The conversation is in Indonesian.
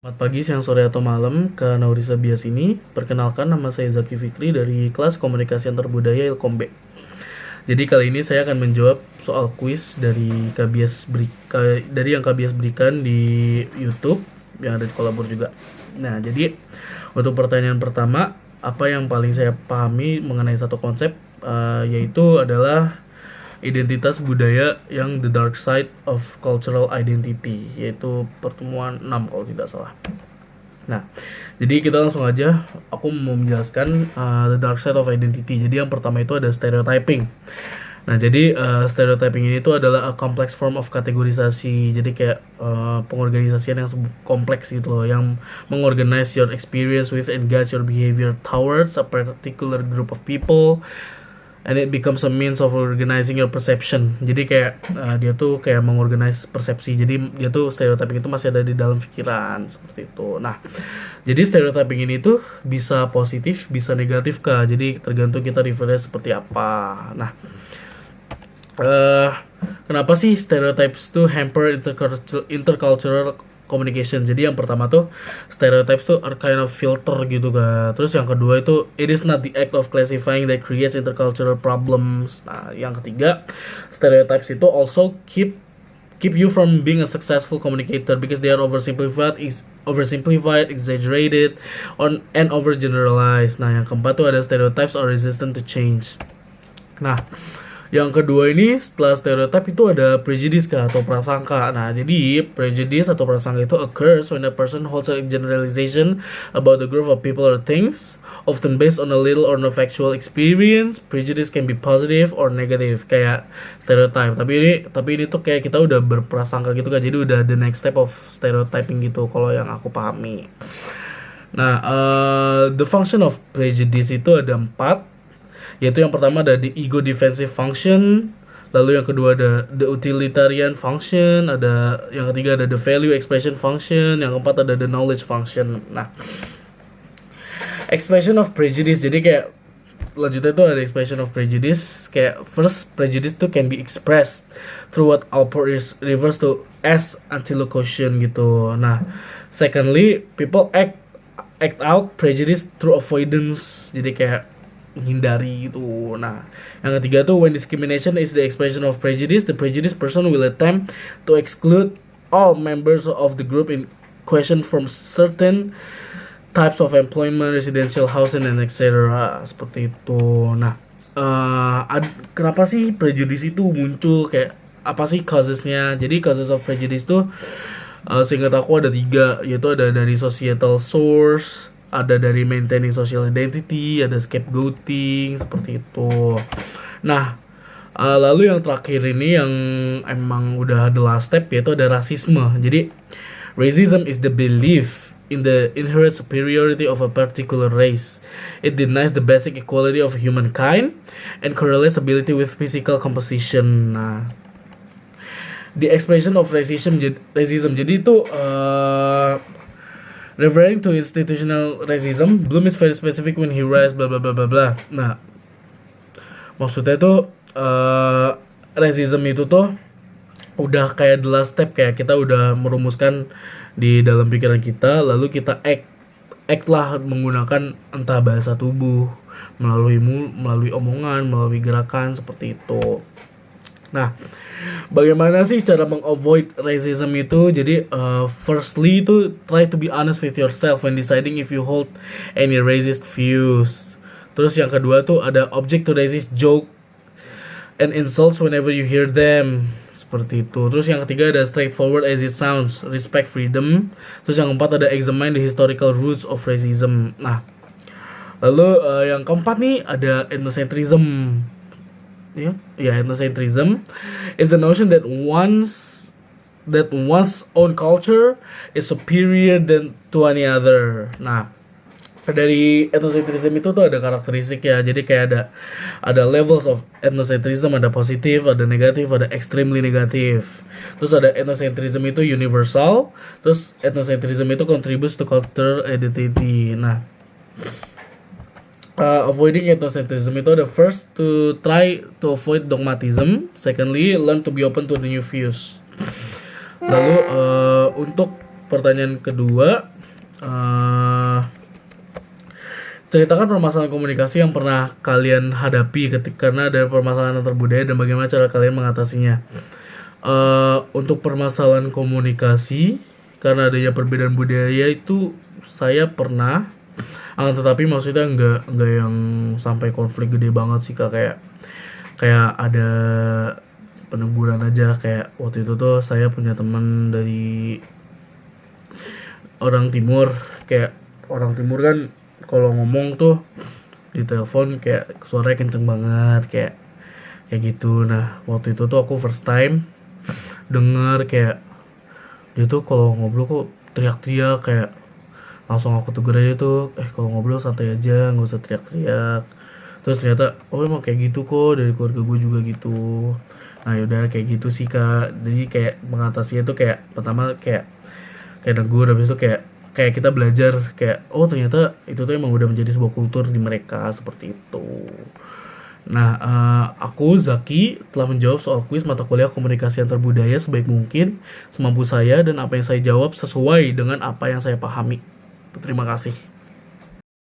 Selamat pagi, siang, sore, atau malam ke Naurisa Bias ini. Perkenalkan, nama saya Zaki Fikri dari kelas Komunikasi Antarbudaya Ilkom B. Jadi kali ini saya akan menjawab soal kuis dari yang Kabias berikan di YouTube yang ada di Kolabor juga. Nah, jadi untuk pertanyaan pertama, apa yang paling saya pahami mengenai satu konsep yaitu adalah identitas budaya yang the dark side of cultural identity, yaitu pertemuan 6 kalau tidak salah. Nah, jadi kita langsung aja. Aku mau menjelaskan the dark side of identity. Jadi yang pertama itu ada stereotyping. Nah, jadi stereotyping ini tuh adalah a complex form of kategorisasi. Jadi kayak pengorganisasian yang kompleks gitu loh, yang mengorganize your experience with and guide your behavior towards a particular group of people, and it becomes a means of organizing your perception. Jadi kayak dia tuh kayak mengorganize persepsi. Jadi dia tuh stereotyping itu masih ada di dalam pikiran seperti itu. Nah, jadi stereotyping ini tuh bisa positif, bisa negatif kak. Jadi tergantung kita refernya seperti apa. Nah, kenapa sih stereotypes tuh hamper intercultural communication? Jadi yang pertama tuh stereotypes tuh are kind of filter gitu kan. Terus yang kedua itu it is not the act of classifying that creates intercultural problems. Nah, yang ketiga stereotypes itu also keep you from being a successful communicator because they are oversimplified, exaggerated, and overgeneralized. Nah, yang keempat tuh ada stereotypes are resistant to change. Nah, yang kedua ini setelah stereotype itu ada prejudice kah atau prasangka. Nah, jadi prejudice atau prasangka itu occurs when a person holds a generalization about the group of people or things, often based on a little or no factual experience. Prejudice can be positive or negative, kayak stereotype. Tapi ini tuh kayak kita udah berprasangka gitu kan. Jadi udah the next step of stereotyping gitu kalau yang aku pahami. Nah, the function of prejudice itu ada 4, yaitu yang pertama ada the ego defensive function, lalu yang kedua ada the utilitarian function, ada yang ketiga ada the value expression function, yang keempat ada the knowledge function. Nah, expression of prejudice, jadi kayak lanjutnya itu ada expression of prejudice. Kayak first, prejudice tuh can be expressed through what output is refers to as antilocution gitu. Nah, secondly, people act out prejudice through avoidance, jadi kayak menghindari gitu. Nah, yang ketiga tuh when discrimination is the expression of prejudice, the prejudiced person will attempt to exclude all members of the group in question from certain types of employment, residential housing, and etc. Seperti itu. Nah, kenapa sih prejudice itu muncul, kayak apa sih causesnya? Jadi causes of prejudice tuh seingat aku ada 3, yaitu ada dari societal source, ada dari maintaining social identity, ada scapegoating, seperti itu. Nah, lalu yang terakhir ini yang emang udah the last step, yaitu ada rasisme. Jadi racism is the belief in the inherent superiority of a particular race. It denies the basic equality of humankind and correlates ability with physical composition. Nah, the expression of racism jadi itu referring to institutional racism, Bloom is very specific when he writes bla bla bla bla bla. Nah, maksudnya tuh racism itu tuh udah kayak the last step, kayak kita udah merumuskan di dalam pikiran kita, lalu kita act lah menggunakan entah bahasa tubuh, melalui omongan, melalui gerakan seperti itu. Nah, bagaimana sih cara mengavoid racism itu? Jadi firstly itu try to be honest with yourself when deciding if you hold any racist views. Terus yang kedua tuh ada object to racist joke and insults whenever you hear them. Seperti itu. Terus yang ketiga ada straightforward as it sounds, respect freedom. Terus yang keempat ada examine the historical roots of racism. Nah, lalu yang keempat nih ada ethnocentrism. Ethnocentrism is the notion that one's own culture is superior than to any other. Nah, dari ethnocentrism itu tuh ada karakteristik ya. Jadi kayak ada levels of ethnocentrism, ada positif, ada negatif, ada extremely negatif. Terus ada ethnocentrism itu universal, terus ethnocentrism itu contributes to cultural identity. Nah, avoiding ethnocentrism itu ada first to try to avoid dogmatism, secondly learn to be open to the new views. Lalu untuk pertanyaan kedua, ceritakan permasalahan komunikasi yang pernah kalian hadapi karena ada permasalahan antar budaya dan bagaimana cara kalian mengatasinya. Untuk permasalahan komunikasi karena adanya perbedaan budaya itu saya pernah, akan tetapi maksudnya nggak yang sampai konflik gede banget sih Kak, kayak ada peneguran aja. Kayak waktu itu tuh saya punya teman dari orang timur, kayak orang timur kan kalau ngomong tuh di telepon kayak suaranya kenceng banget, kayak gitu. Nah waktu itu tuh aku first time denger kayak dia tuh kalau ngobrol kok teriak-teriak, kayak langsung aku tegur aja tuh, kalau ngobrol santai aja, nggak usah teriak-teriak. Terus ternyata oh emang kayak gitu kok, dari keluarga gue juga gitu. Nah yaudah kayak gitu sih Kak. Jadi kayak mengatasinya tuh kayak pertama kayak negur, habis itu kayak kita belajar kayak oh ternyata itu tuh emang udah menjadi sebuah kultur di mereka seperti itu. Nah, aku Zaki telah menjawab soal kuis mata kuliah komunikasi antar budaya sebaik mungkin semampu saya, dan apa yang saya jawab sesuai dengan apa yang saya pahami. Terima kasih.